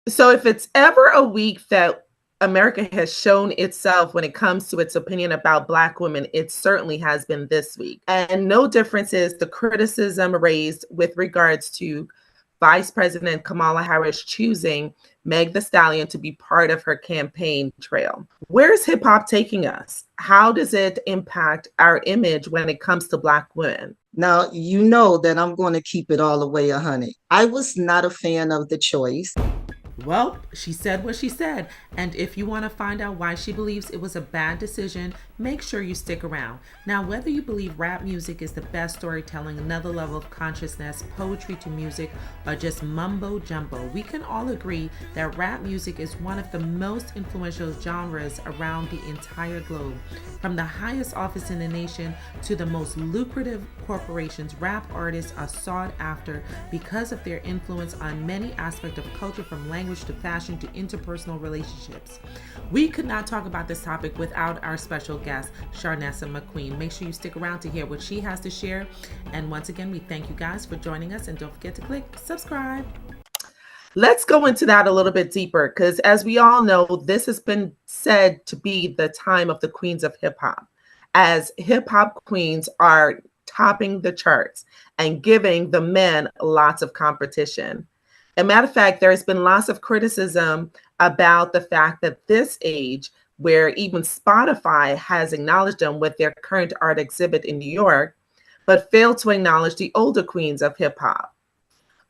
So if it's ever a week that America has shown itself when it comes to its opinion about Black women, it certainly has been this week. And no difference is the criticism raised with regards to Vice President Kamala Harris choosing Meg the Stallion to be part of her campaign trail. Where's hip hop taking us? How does it impact our image when it comes to Black women? Now, you know that I'm going to keep it all the way 100. I was not a fan of the choice. Well, she said what she said, and if you want to find out why she believes it was a bad decision, make sure you stick around. Now, whether you believe rap music is the best storytelling, another level of consciousness, poetry to music, or just mumbo jumbo, we can all agree that rap music is one of the most influential genres around the entire globe. From the highest office in the nation to the most lucrative corporations, rap artists are sought after because of their influence on many aspects of culture, from language to fashion to interpersonal relationships. We could not talk about this topic without our special guest, Sharnessa McQueen. Make sure you stick around to hear what she has to share. And once again, we thank you guys for joining us, and don't forget to click subscribe. Let's go into that a little bit deeper because, as we all know, this has been said to be the time of the queens of hip hop, as hip hop queens are topping the charts and giving the men lots of competition. As a matter of fact, there's been lots of criticism about the fact that this age, where even Spotify has acknowledged them with their current art exhibit in New York, but failed to acknowledge the older queens of hip hop.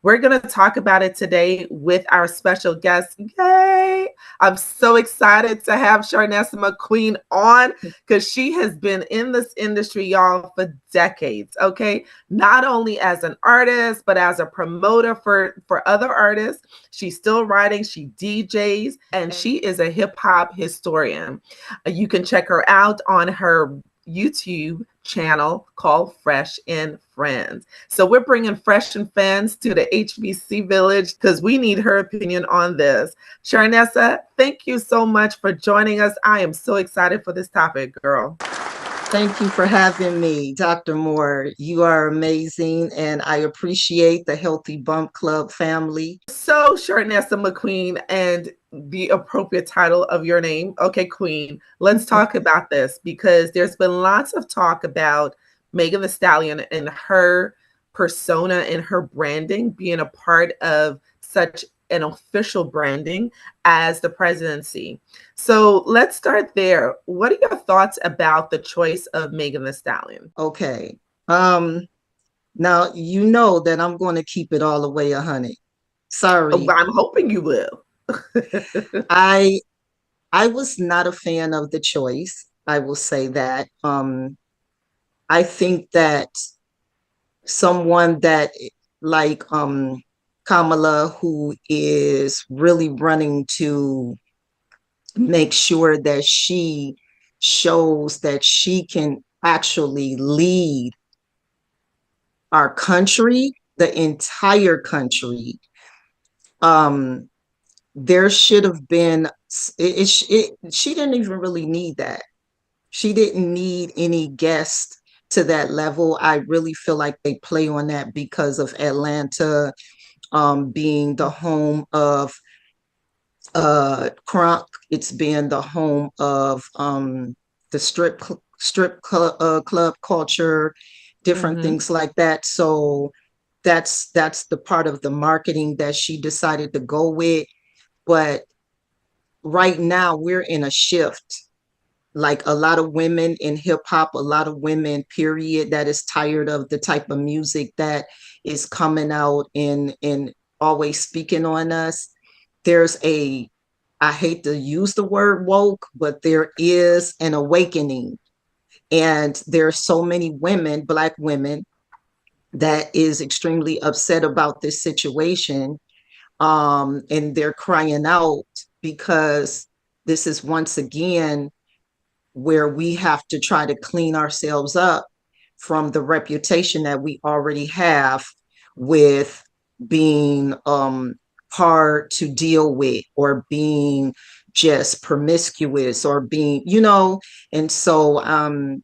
We're going to talk about it today with our special guest. Yay! I'm so excited to have Sharnessa McQueen on because she has been in this industry, y'all, for decades, okay? Not only as an artist, but as a promoter for other artists. She's still writing, she DJs, and she is a hip hop historian. You can check her out on her YouTube channel called FreshNFriends. So we're bringing FreshNFriends to the HBC village because we need her opinion on this. Sharnessa, thank you so much for joining us. I am so excited for this topic, girl. Thank you for having me, Dr. Moore. You are amazing, and I appreciate the Healthy Bump Club family. So, Sharnessa McQueen, and the appropriate title of your name, okay, Queen, let's talk about this because there's been lots of talk about Megan the Stallion and her persona and her branding being a part of such an official branding as the presidency. So let's start there. What are your thoughts about the choice of Megan the Stallion? Okay. Now, you know that I'm going to keep it all the way 100. Oh, Sorry. I'm hoping you will. I I was not a fan of the choice. I will say that. I think that someone that like Kamala, who is really running to make sure that she shows that she can actually lead our country, the entire country. Um, there should have been she didn't even really need that. She didn't need any guests to that level. I really feel like they play on that because of Atlanta being the home of crunk. It's been the home of the club culture, different Mm-hmm. things like that. So that's the part of the marketing that she decided to go with. But right now we're in a shift. Like a lot of women in hip hop, a lot of women, period, that is tired of the type of music that is coming out and always speaking on us. There's a, I hate to use the word woke, but there is an awakening. And there are so many women, Black women, that is extremely upset about this situation. And they're crying out because this is once again where we have to try to clean ourselves up from the reputation that we already have with being hard to deal with or being just promiscuous or being, and so I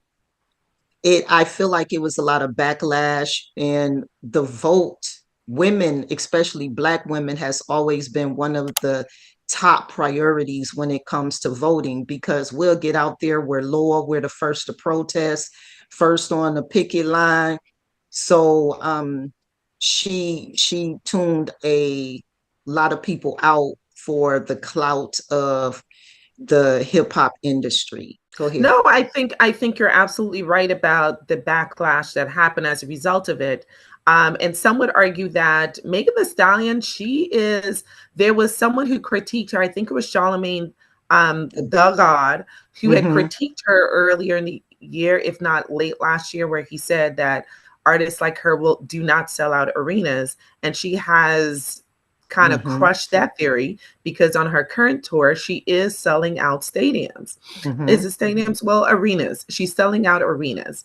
feel like it was a lot of backlash, and the vote women, especially Black women, has always been one of the top priorities when it comes to voting, because we'll get out there, we're loyal, we're the first to protest, first on the picket line. So she tuned a lot of people out for the clout of the hip hop industry. Go ahead. No, I think you're absolutely right about the backlash that happened as a result of it. And some would argue that Megan Thee Stallion, there was someone who critiqued her. I think it was Charlemagne the God, who had Mm-hmm, critiqued her earlier in the year, if not late last year, where he said that artists like her will do not sell out arenas. And she has kind of mm-hmm, crushed that theory because on her current tour, she is selling out stadiums. mm-hmm, Is it stadiums? Well, arenas. She's selling out arenas.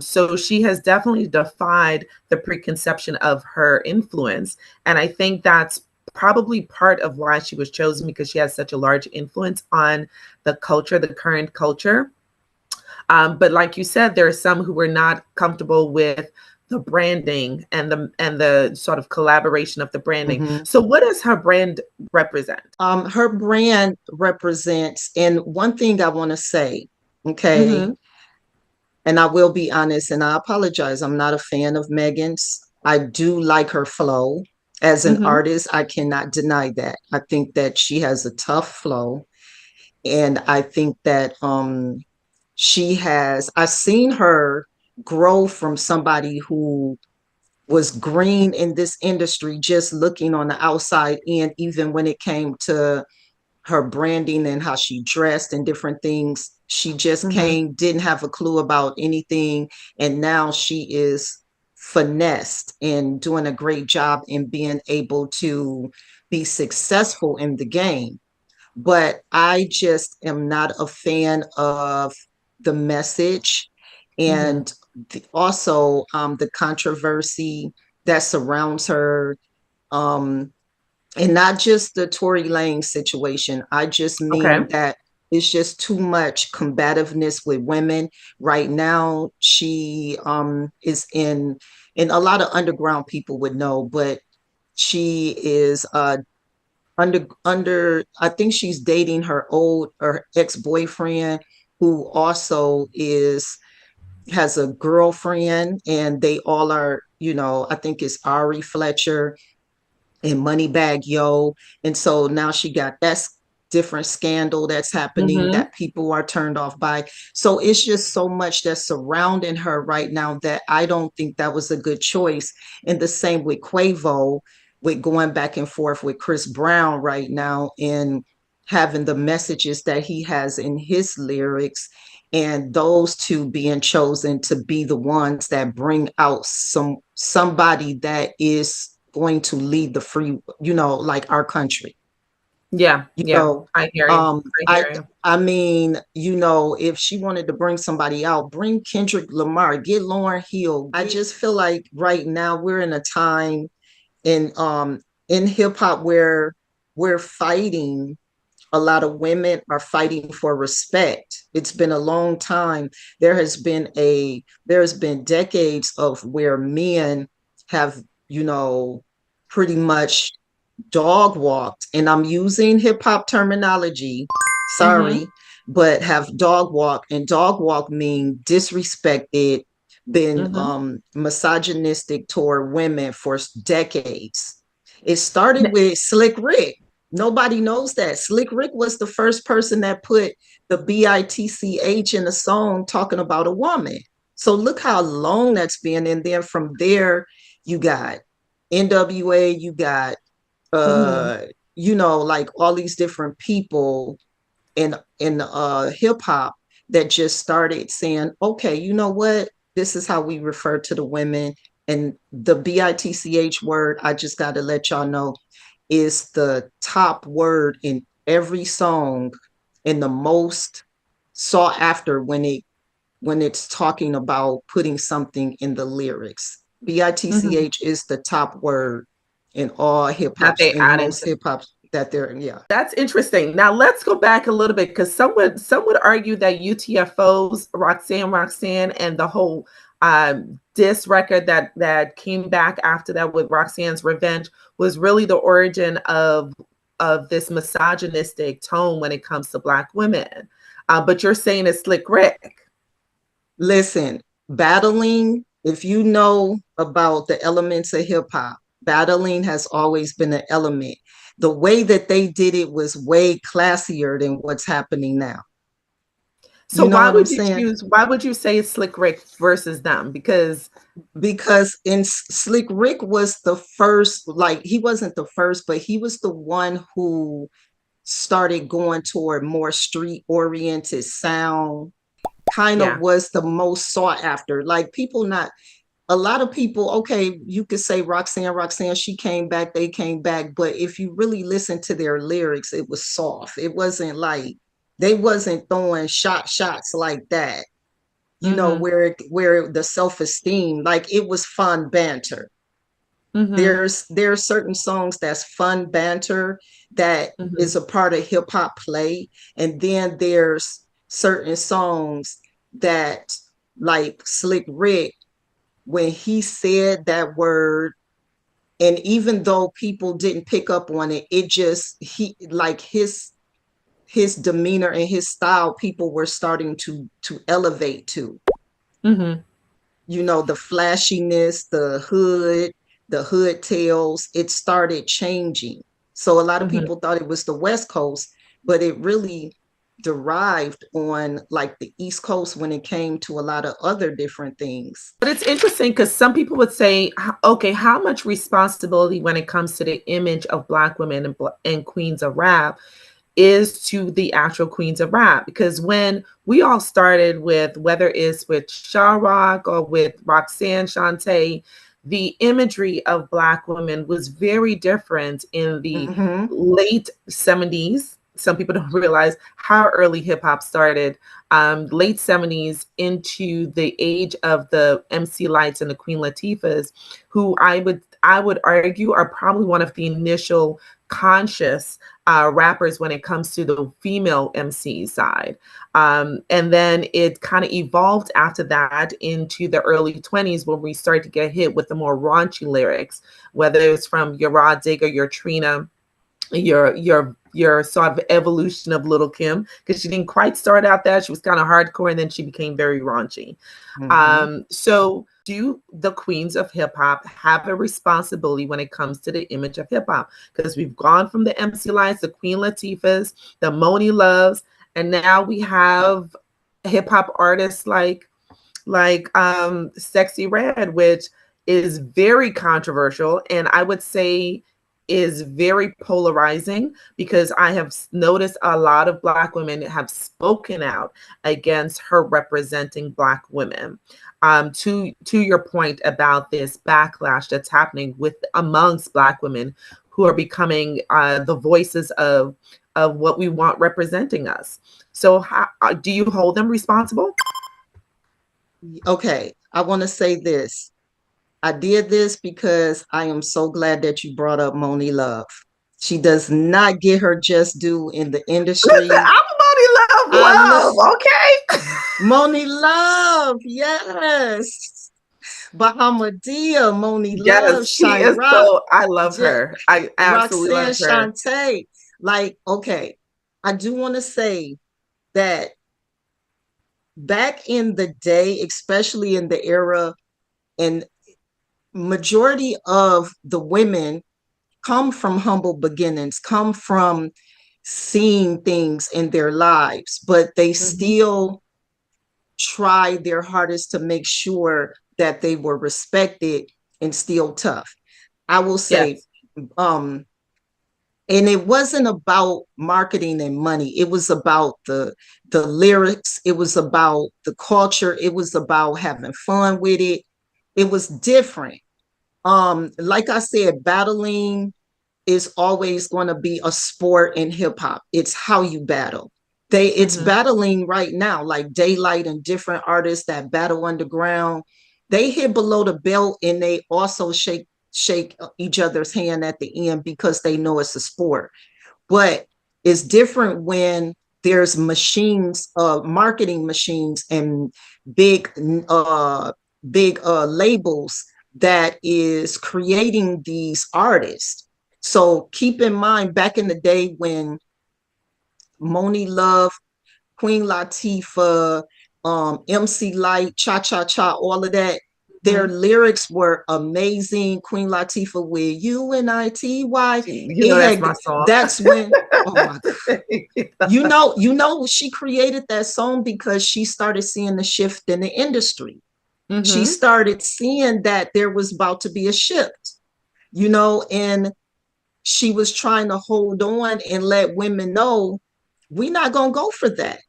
So she has definitely defied the preconception of her influence. And I think that's probably part of why she was chosen, because she has such a large influence on the culture, the current culture. But like you said, there are some who were not comfortable with the branding and the sort of collaboration of the branding. mm-hmm. So what does her brand represent? Her brand represents, and one thing I want to say, okay, Mm-hmm. and I will be honest, and I apologize, I'm not a fan of Megan's. I do like her flow. As an Mm-hmm. artist, I cannot deny that. I think that she has a tough flow. And I think that I've seen her grow from somebody who was green in this industry, just looking on the outside in, even when it came to her branding and how she dressed and different things. She just Mm-hmm. came, didn't have a clue about anything. And now she is finessed and doing a great job in being able to be successful in the game. But I just am not a fan of the message, Mm-hmm. and also the controversy that surrounds her. Um, and not just the Tory Lane situation. I just mean Okay. that it's just too much combativeness with women right now. She is in, and a lot of underground people would know, but she is under I think she's dating her ex-boyfriend, who also is has a girlfriend, and they all are, I think it's Ari Fletcher and Moneybag Yo. And so now she got that different scandal that's happening Mm-hmm. that people are turned off by. So it's just so much that's surrounding her right now that I don't think that was a good choice. And the same with Quavo, with going back and forth with Chris Brown right now and having the messages that he has in his lyrics, and those two being chosen to be the ones that bring out somebody that is going to lead the free, like our country. Yeah. You Yeah. know, I hear you. um, I I hear you. I mean, if she wanted to bring somebody out, bring Kendrick Lamar, get Lauryn Hill. I just feel like right now we're in a time in hip hop where we're fighting, a lot of women are fighting for respect. It's been a long time. There's been decades of where men have, pretty much dog walked, and I'm using hip hop terminology, Mm-hmm. sorry, but have dog walked, and dog walk mean disrespected, been Mm-hmm. misogynistic toward women for decades. It started with Slick Rick. Nobody knows that. Slick Rick was the first person that put the bitch in a song talking about a woman. So look how long that's been. And then from there, you got NWA, you got Mm-hmm. like all these different people in hip hop that just started saying, okay, you know what? This is how we refer to the women. And the bitch word, I just got to let y'all know, is the top word in every song and the most sought after when it's talking about putting something in the lyrics. Mm-hmm. bitch is the top word in all hip That hops, they in added most to. hip hops that they're, yeah. That's interesting. Now let's go back a little bit, because some would argue that UTFOs, Roxanne, and the whole This record that came back after that with Roxanne's Revenge was really the origin of this misogynistic tone when it comes to Black women. But you're saying it's Slick Rick. Listen, battling, if you know about the elements of hip hop, battling has always been an element. The way that they did it was way classier than what's happening now. So You know why what I'm would you saying? choose? Why would you say it's Slick Rick versus them? Because in Slick Rick was the first, like he wasn't the first, but he was the one who started going toward more street oriented sound, kind of Yeah. was the most sought after. Like people not a lot of people, okay, you could say Roxanne, she came back, they came back, but if you really listen to their lyrics, it was soft. It wasn't like they wasn't throwing shots like that. You know, Mm-hmm. where the self-esteem, like it was fun banter. Mm-hmm. There's certain songs that's fun banter that Mm-hmm. is a part of hip hop play, and then there's certain songs that like Slick Rick, when he said that word, and even though people didn't pick up on it, it just he like his demeanor and his style, people were starting to elevate to. Mm-hmm. You know, the flashiness, the hood tails, it started changing. So a lot of Mm-hmm. people thought it was the West Coast, but it really derived on like the East Coast when it came to a lot of other different things. But it's interesting because some people would say, okay, how much responsibility when it comes to the image of Black women and queens of rap is to the actual queens of rap? Because when we all started with, whether it's with Sha Rock or with Roxanne Shante, the imagery of Black women was very different in the Mm-hmm. late 70s. Some people don't realize how early hip hop started. Late 70s into the age of the MC Lights and the Queen Latifahs, who I would argue are probably one of the initial conscious rappers when it comes to the female MC side. And then it kind of evolved after that into the early 20s when we started to get hit with the more raunchy lyrics, whether it's from your Raw Digger, your Trina, your sort of evolution of Little Kim, because she didn't quite start out that. She was kind of hardcore and then she became very raunchy. Mm-hmm. So do the queens of hip hop have a responsibility when it comes to the image of hip hop? Because we've gone from the MC Lights, the Queen Latifahs, the Moni Loves, and now we have hip hop artists like Sexy Red, which is very controversial, and I would say is very polarizing, because I have noticed a lot of Black women have spoken out against her representing Black women. To your point about this backlash that's happening with amongst Black women who are becoming the voices of what we want representing us. So, do you hold them responsible? Okay, I want to say this. I did this because I am so glad that you brought up Moni Love. She does not get her just due in the Listen, industry. I'm a Money I love Love, okay? Moni Love, yes. Bahamadia, Moni Love, Yes, she is Chirac, so, I love her. I absolutely Roxanne love her. Shante. Like, okay, I do want to say that back in the day, especially in the era, and majority of the women come from humble beginnings, come from seeing things in their lives, but they Mhm. still try their hardest to make sure that they were respected and still tough. I will say, Yes. um, and it wasn't about marketing and money. It was about the lyrics. It was about the culture. It was about having fun with it. It was different. Like I said, battling is always going to be a sport in hip hop. It's how you battle. It's Mhm. battling right now, like Daylight and different artists that battle underground. They hit below the belt and they also shake each other's hand at the end because they know it's a sport. But it's different when there's machines, marketing machines, and big big labels that is creating these artists. So keep in mind, back in the day when Moni Love, Queen Latifah, MC Light, Cha Cha Cha, all of that. Their lyrics were amazing. Queen Latifah with UNITY. You know It that's had my song. that's when oh my god. She created that song because she started seeing the shift in the industry. She Mm-hmm. started seeing that there was about to be a shift, and she was trying to hold on and let women know we're not going to go for that.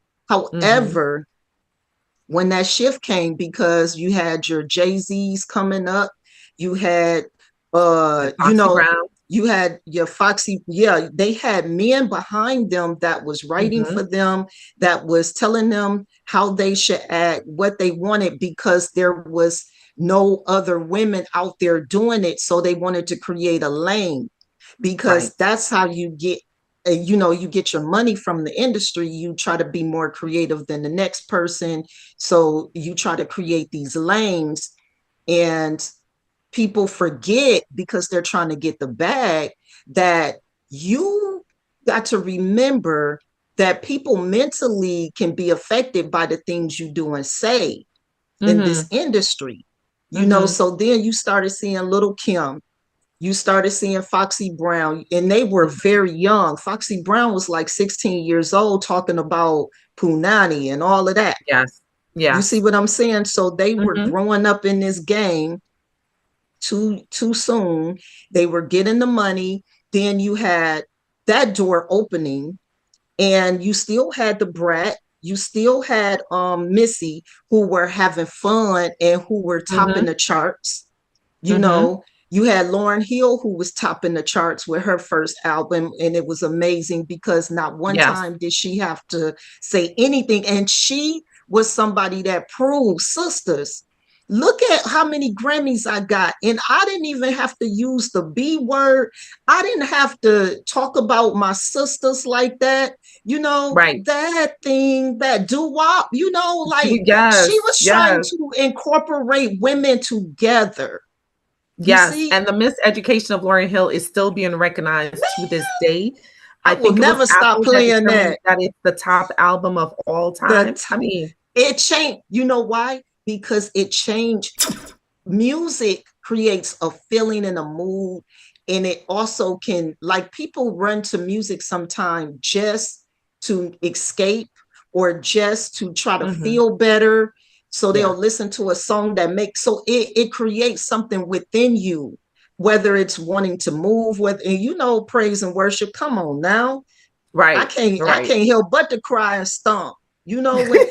Mm-hmm. However, when that shift came, because you had your Jay-Z's coming up, you had The Foxy Brown. you had your Foxy, yeah, they had men behind them that was writing Mm-hmm. for them, that was telling them how they should act, what they wanted, because there was no other women out there doing it. So they wanted to create a lane, Right. because that's how you get you get your money from the industry. You try to be more creative than the next person, so you try to create these lanes, and people forget, because they're trying to get the bag, that you got to remember that people mentally can be affected by the things you do and say in this Mm-hmm. industry. Mm-hmm. So then you started seeing Little Kim, you started seeing Foxy Brown, and they were very young. Foxy Brown was like 16 years old, talking about Punani and all of that. Yes. You see Yes. what I'm saying? So they were Mm-hmm. growing up in this game too soon. They were getting the money. Then you had that door opening, and you still had the Brat. You still had Missy, who were having fun and who were topping Mm-hmm. the charts. you Mm-hmm. know you had Lauryn Hill, who was topping the charts with her first album, and it was amazing because not one Yes. time did she have to say anything, and she was somebody that proved, sisters, look at how many Grammys I got, and I didn't even have to use the B word. I didn't have to talk about my sisters like that, Right. that thing, that doo-wop, like she Yes. was trying Yes. to incorporate women together. You Yes. see, And the miseducation of Lauryn Hill is still being recognized to this day. I I will think it was never stop Apple that playing determined that. that it's the top album of all The time. I mean, it changed. You know why? Because it changed. Music creates a feeling and a mood, and it also can, like, people run to music sometimes just to escape, or just to try to mm-hmm. feel better. So they'll Yeah. listen to a song that makes, so it creates something within you, whether it's wanting to move with, and praise and worship, come on now. I Right. can't I Right. can't help but to cry and stomp. When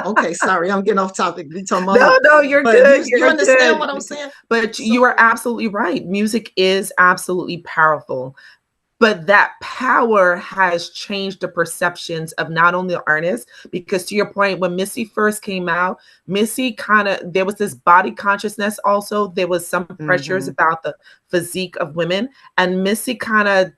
okay, sorry, I'm getting off topic. We talking about No, music. no, you're But good. you You're understand good. what I'm saying? But you So are absolutely right. Music is absolutely powerful. But that power has changed the perceptions of not only the artists, because to your point, when Missy first came out, Missy kind of, there was this body consciousness also. There was some pressures mhm, about the physique of women. And Missy kind of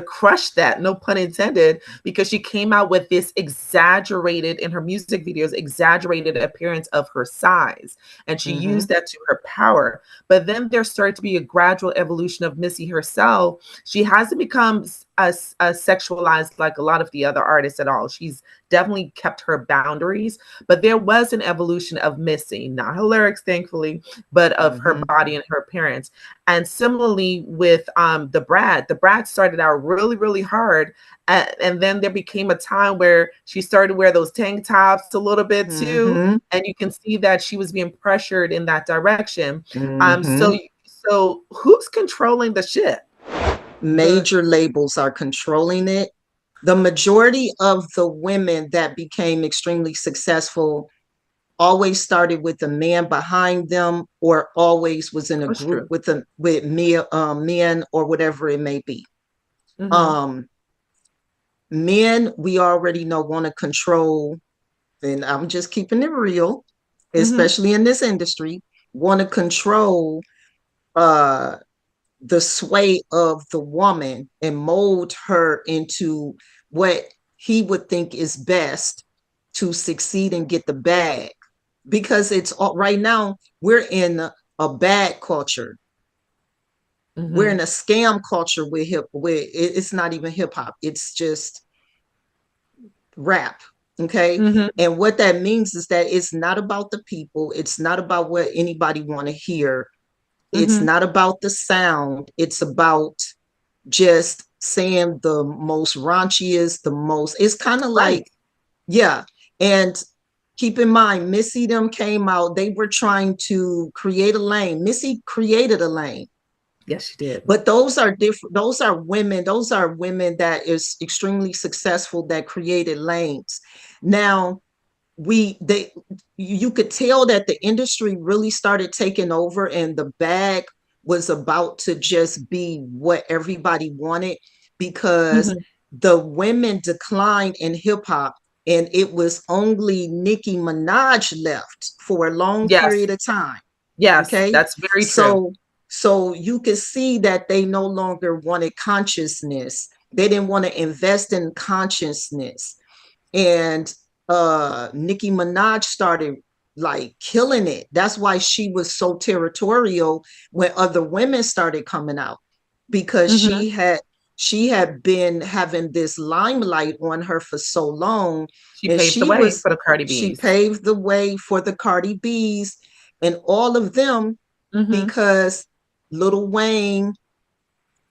crushed that, no pun intended, because she came out with this exaggerated, in her music videos, exaggerated appearance of her size, and she used mhm, that to her power. But then there started to be a gradual evolution of Missy herself. She hasn't become a sexualized like a lot of the other artists at all. She's definitely kept her boundaries, but there was an evolution of Missy, not her lyrics thankfully, but of her mhm, body and her appearance. And similarly with the Brat started out really, really hard. And then there became a time where she started to wear those tank tops a little bit too. mhm, And you can see that she was being pressured in that direction. mhm. So who's controlling the ship? The Major labels are controlling it. The majority of the women that became extremely successful always started with a man behind them, or always was in a That's group true. with men, or whatever it may be. Hmm. Um, Men, we already know, want to control, and I'm just keeping it real, Hmm. especially in this industry, want to control uh the sway of the woman and mold her into what he would think is best to succeed and get the bag. because it's all right now we're in a bad culture. We're in Mm-hmm. a scam culture with it's not even hip hop. It's just rap. Okay. Mm-hmm. And what that means is that it's not about the people. It's not about what anybody want to hear. It's Mm-hmm. not about the sound. It's about just saying the most raunchiest, the most, it's kind of like, Right. yeah. And keep in mind, Missy them came out, they were trying to create a lane. Missy created a lane. Yes, she did. But those are different, those are women that is extremely successful that created lanes. Now we they you could tell that the industry really started taking over and the bag was about to just be what everybody wanted, because Mm-hmm. the women declined in hip hop and it was only Nicki Minaj left for a long period Yes. of time. Yes, Okay. that's very true. So you could see that they no longer wanted consciousness. They didn't want to invest in consciousness. And Nicki Minaj started like killing it. That's why she was so territorial when other women started coming out, because Mm-hmm. she had been having this limelight on her for so long. She And paved the way for the Cardi she B's. paved the way for the Cardi B's and all of them, Mm-hmm. because Lil Wayne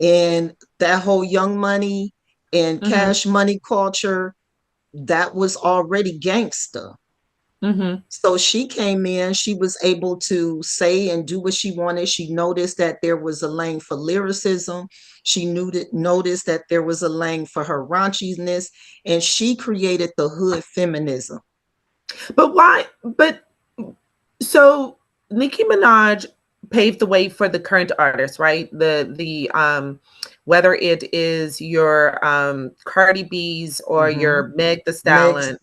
and that whole Young Money and Mm-hmm. Cash Money culture, that was already gangster. Mm-hmm. So she came in, she was able to say and do what she wanted. She noticed that there was a lane for lyricism. She noticed that there was a lane for her raunchiness, and she created the hood feminism. But why? But so Nicki Minaj paved the way for the current artists, right? The whether it is your Cardi B's or Mm-hmm. your Meg the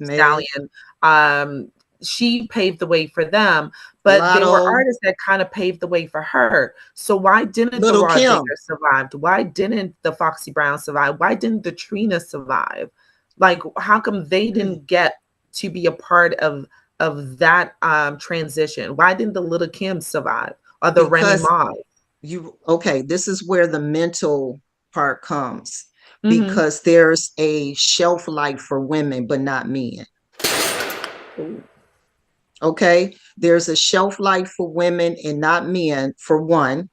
Meg, Stallion, um, she paved the way for them. But there were Lotto, artists that kind of paved the way for her. So why didn't the Little Raw Kim, Digger survive? Why didn't the Foxy Brown survive? Why didn't the Trina survive? Like, how come they didn't get to be a part of that transition? Why didn't the Little Kim survive or the Remy because Ma? okay, this is where the mental part comes, Mm-hmm. because there's a shelf life for women, but not men. Okay, there's a shelf life for women and not men, for one,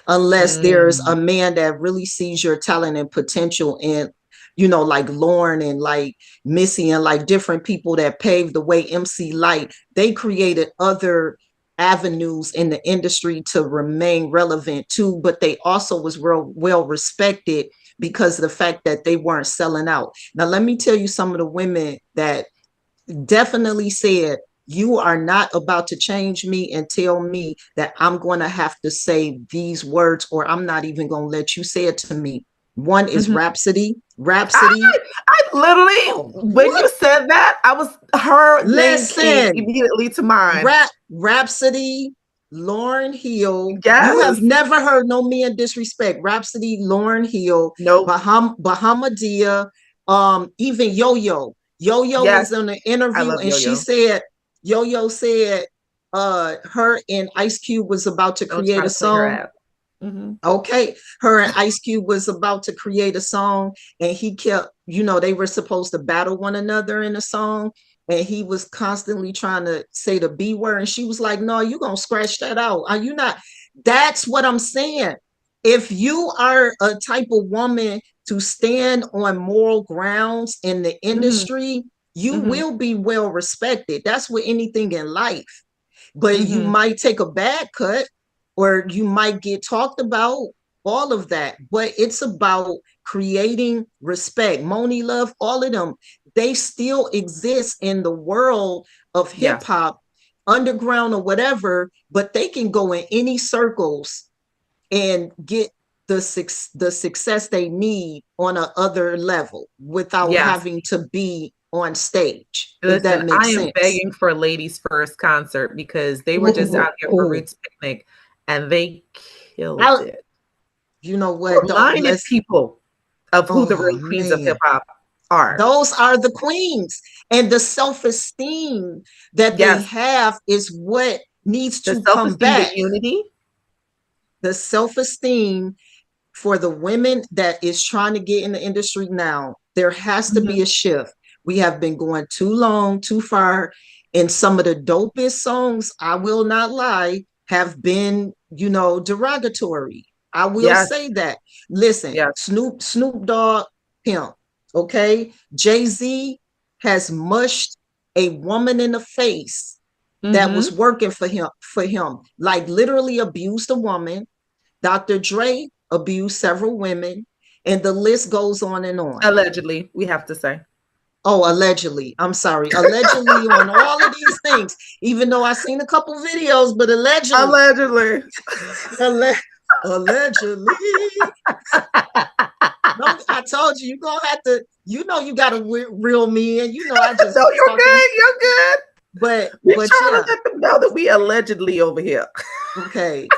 unless there's a Mm. man that really sees your talent and potential in, you know, like Lauren and like Missy and like different people that paved the way. MC Light, they created other avenues in the industry to remain relevant too, but they also was real well respected because of the fact that they weren't selling out. Now let me tell you some of the women that definitely said, you are not about to change me and tell me that I'm going to have to say these words, or I'm not even going to let you say it to me. One is Mm-hmm. Rhapsody. I, Rhapsody. I literally, when What? you said that, I was her name came Listen, immediately to mind. Rhapsody, Lauren Hill. You have Yes. never heard no men disrespect. Rhapsody, Lauren Hill, Nope. Bahamadia, even Yo Yo. Yo Yo Yes. was in an I interview love and Yo she Yo. said, Yo Yo said, her and Ice Cube was about to Don't try create a to play her song. ass. Mm-hmm. Okay, her and Ice Cube was about to create a song, and he kept, you know, they were supposed to battle one another in a song, and he was constantly trying to say the B word, and she was like, "No, you gonna scratch that out? Are you not?" That's what I'm saying. If you are a type of woman to stand on moral grounds in the Mm-hmm. industry, you Mm-hmm. will be well respected. That's with anything in life, but you Mm-hmm. might take a bad cut or you might get talked about, all of that. But it's about creating respect. Moni Love, all of them, they still exist in the world of hip Yes. hop, underground or whatever, but they can go in any circles and get the success they need on a other level without Yes. having to be on stage, if Listen, that I makes am sense. begging for Ladies First concert because they were just Ooh, out here for ooh. Roots Picnic and they killed I, it. you know what? Don't Reminded let's. people of who the Oh real queens of hip man, hop. Are. Those are the queens. And the self-esteem that they Yes. have is what needs The to come self-esteem, the back. unity. The self-esteem for the women that is trying to get in the industry now, there has to be Mm-hmm. a shift. We have been going too long, too far. And some of the dopest songs, I will not lie, have been, derogatory. I will Yes. say that. Listen, Yes. Snoop Dogg, pimp, okay? Jay-Z has mushed a woman in the face that was Mm-hmm. working for him, like literally abused a woman. Dr. Dre abused several women, and the list goes on and on. Allegedly, we have to say. Oh, allegedly. I'm sorry. Allegedly on all of these things, even though I seen a couple videos, but allegedly. Allegedly. Allegedly. No, I told you, you're going to have to, you got to reel me in. I just No, you're talking. good. You're good. We But trying to yeah. let them know that we allegedly over here. Okay.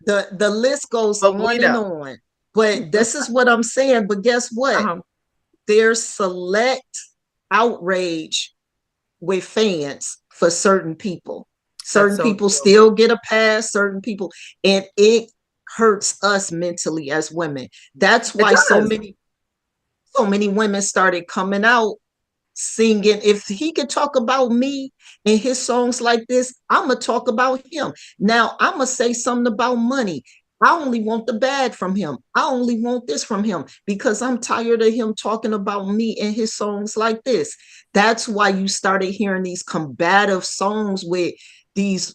The list goes But we on and know. on. But this is what I'm saying. But guess what? Uh-huh. There's select outrage with fans for certain people. That's Certain so people true. still get a pass, certain people, and it hurts us mentally as women. That's It why so does. many women started coming out singing. If he could talk about me in his songs like this, I'm gonna talk about him. Now I'm gonna say something about money. I only want the bad from him. I only want this from him because I'm tired of him talking about me in his songs like this. That's why you started hearing these combative songs with these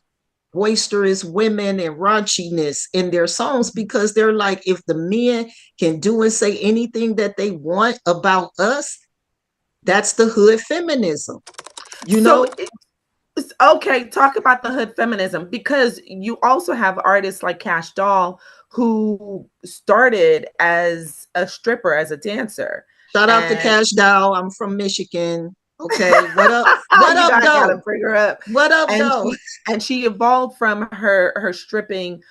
boisterous women and raunchiness in their songs, because they're like, if the men can do and say anything that they want about us, that's the hood feminism, you So know? it's okay. Talk about the hood feminism, because you also have artists like Cash Doll who started as a stripper, as a dancer. Shout out to And Cash Doll. I'm from Michigan. Okay. What up? What you know, up, I gotta though? bring her up. What up, And though? she evolved from her stripping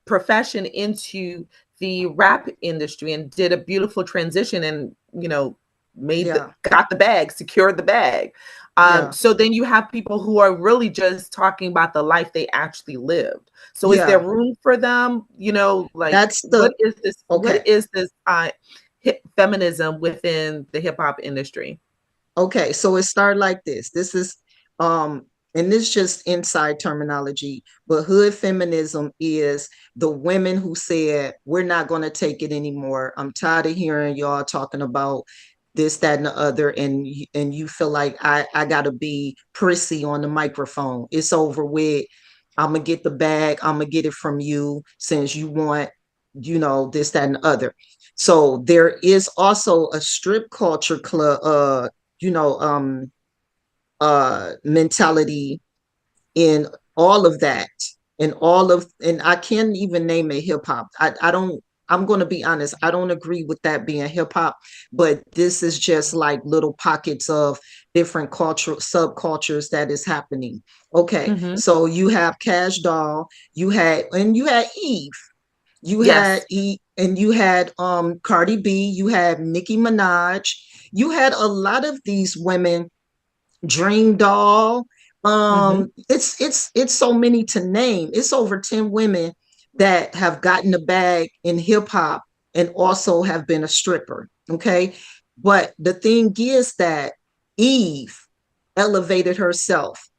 profession into the rap industry and did a beautiful transition, and Yeah. got the bag, secured the bag. Yeah. So then you have people who are really just talking about the life they actually lived. So is there Yeah. room for them? Like, That's the, what okay. is this feminism within the hip hop industry? Okay, so it started like this. This is and this is just inside terminology, but hood feminism is the women who said, we're not going to take it anymore. I'm tired of hearing y'all talking about this, that, and the other, and you feel like I gotta be prissy on the microphone. It's over with. I'm gonna get the bag, I'm gonna get it from you since you want, this, that, and the other. So there is also a strip culture club, you know, um, mentality in all of that, and I can't even name it hip hop. I don't. I'm going to be honest. I don't agree with that being hip hop, but this is just like little pockets of different cultural subcultures that is happening. Okay, Mm-hmm. so you have Cash Doll, you had Eve, Yes. and you had Cardi B, you had Nicki Minaj, you had a lot of these women, Dream Doll. Mm-hmm. It's so many to name. It's over 10 women that have gotten the bag in hip hop and also have been a stripper. Okay. But the thing is that Eve elevated herself.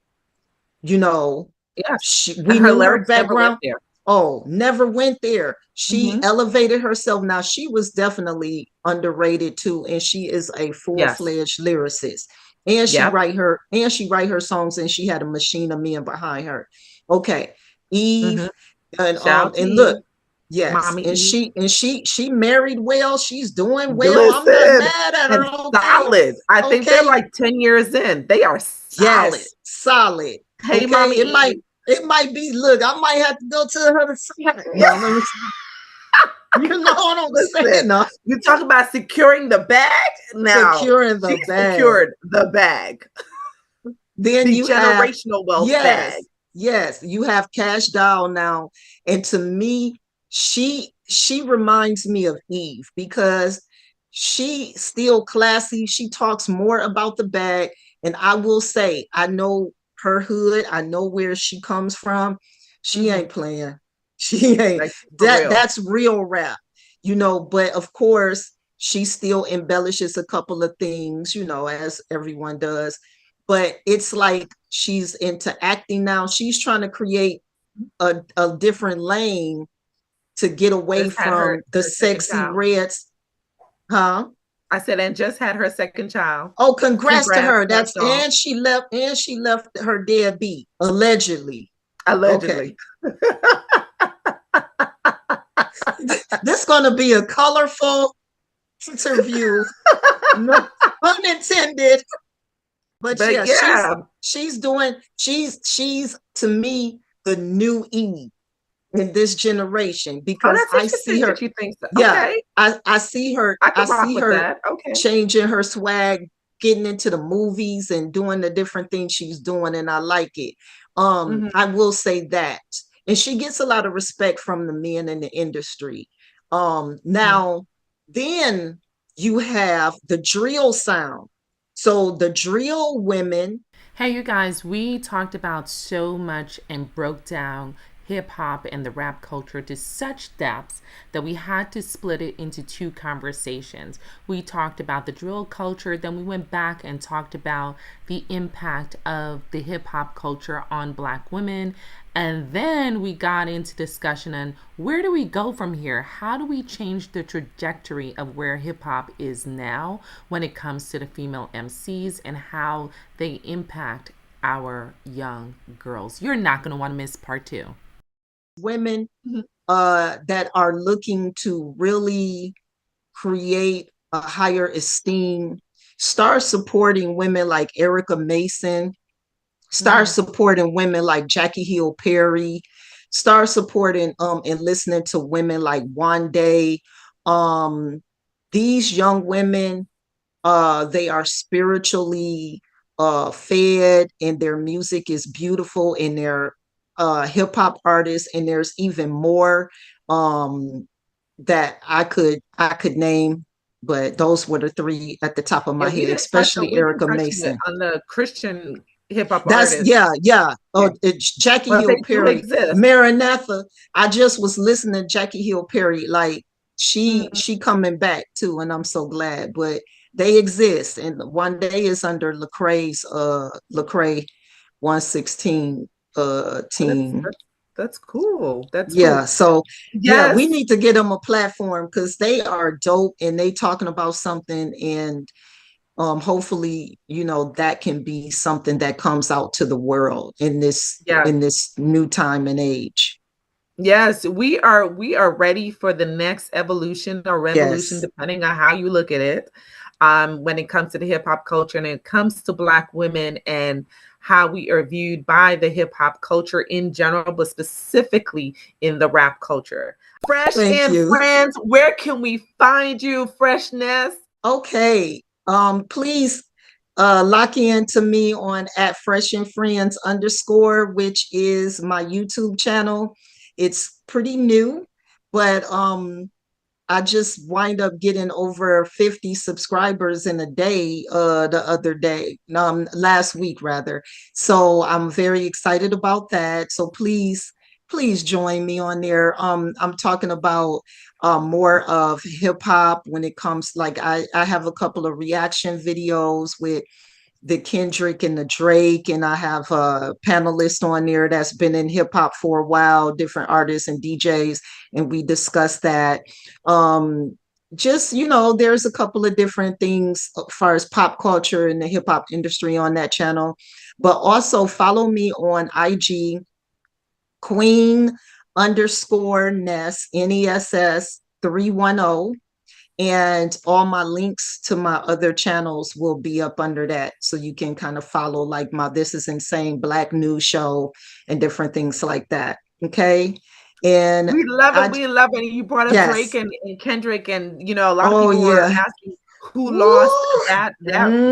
You know, Yes. And we her knew her lyrics never went background. there. Oh, never went there. She Mm-hmm. elevated herself. Now, she was definitely underrated too, and she is a Yes. full-fledged lyricist. And Yep. she write her songs, and she had a machine of men behind her. Okay. Eve, Mm-hmm. and Shout out to and Eve, look, yes, Mommy and Eve. she married well, she's doing well. I'm not Listen, mad at and her, okay? solid. I think they're Okay. like 10 years in. They are solid. Yes, solid. Hey, Okay. Mommy Eve. It might be, look, I might have to go to her side. No, let me, you know what I'm saying? Listen, No, you talk about securing the bag. Now, securing she the bag. secured the bag, Then the you have, generational wealth bag. yes, yes, you have Cash Doll now. And to me, she reminds me of Eve because she still classy. She talks more about the bag. And I will say, I know her hood. I know where she comes from. She Mm-hmm. ain't playing. She ain't Like for real. that's real rap, but of course she still embellishes a couple of things, as everyone does. But it's like she's into acting now. She's trying to create a different lane to get away Just had from the her second sexy child. reds. Huh? I said, and just had her second child. Oh, congrats to Congrats, her. first That's off. and she left her deadbeat, allegedly. Okay. Allegedly. This is gonna be a colorful interview. No pun intended. But But yeah, yeah. she's to me the new Eve in this generation, Oh, because that's I see interesting her. that you think so. Yeah, Okay. I see her. I I could rock see with her that. Okay. changing her swag, getting into the movies and doing the different things she's doing, and I like it. I Mm-hmm. will say that, and she gets a lot of respect from the men in the industry. Now then you have the drill sound. So the drill women. Hey, you guys, we talked about so much and broke down hip hop and the rap culture to such depths that we had to split it into two conversations. We talked about the drill culture, then we went back and talked about the impact of the hip hop culture on Black women. And then we got into discussion on where do we go from here? How do we change the trajectory of where hip hop is now when it comes to the female MCs and how they impact our young girls? You're not going to want to miss part two. Women that are looking to really create a higher esteem, start supporting women like Erica Mason, start Mm-hmm. supporting women like Jackie Hill Perry, start supporting and listening to women like Wande. Um, these young women, they are spiritually fed, and their music is beautiful, and they're hip hop artists, and there's even more that I could name, but those were the three at the top of Yeah, my head, especially we didn't Erica touch Mason. on the Christian hip hop That's artists. yeah. Yeah. Oh, it's Jackie But they Hill do Perry, exist. Maranatha. I just was listening to Jackie Hill Perry. Like Mm-hmm. she coming back too, and I'm so glad. But they exist, and one day is under Lecrae 116 Oh, that's, team. that's that's cool. That's Yeah, cool. so yeah, we Yes. need to get them a platform because they are dope and they talking about something, and hopefully that can be something that comes out to the world in this Yes. new time and age. Yes, we are ready for the next evolution or revolution, Yes, depending on how you look at it. When it comes to the hip hop culture and it comes to Black women and how we are viewed by the hip hop culture in general, but specifically in the rap culture. Fresh thank and you. Friends, where can we find you, Freshness? Okay, please lock in to me on at FreshNFriends _, which is my YouTube channel. It's pretty new, but I just wind up getting over 50 subscribers in a day, the other day, last week rather. So I'm very excited about that. So please join me on there. I'm talking about more of hip hop when it comes, like I have a couple of reaction videos with the Kendrick and the Drake, and I have a panelist on there that's been in hip hop for a while, different artists and DJs, and we discuss that. Um, just there's a couple of different things as far as pop culture and the hip hop industry on that channel, but also follow me on IG, Queen_Ness 310, and all my links to my other channels will be up under that, so you can kind of follow like my This Is Insane Black News show and different things like that. Okay, and We love it. I We love it. You brought up Drake yes. and Kendrick, and a lot of Oh people were yeah. asking who lost Woo! that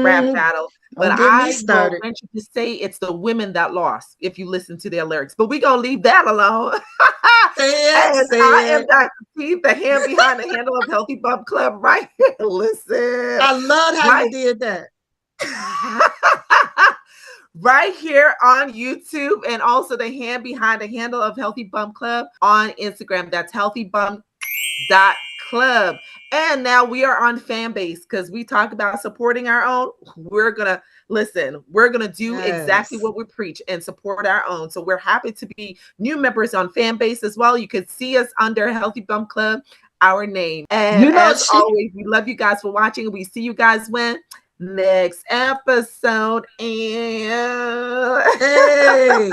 rap Mm, battle. But Don't get me I will started. venture to say it's the women that lost if you listen to their lyrics. But we're going to leave that alone. And I Say am it. Dr. T, the hand behind the handle of Healthy Bump Club right here. Listen. I love how you Right. did that. Right here on YouTube, and also the hand behind the handle of Healthy Bump Club on Instagram. That's healthybump.club. And now we are on Fanbase because we talk about supporting our own. We're gonna do exactly Yes. what we preach and support our own. So we're happy to be new members on Fanbase as well. You can see us under Healthy Bump Club, our name. And You know, as always, we love you guys for watching. We see you guys when next episode. And hey.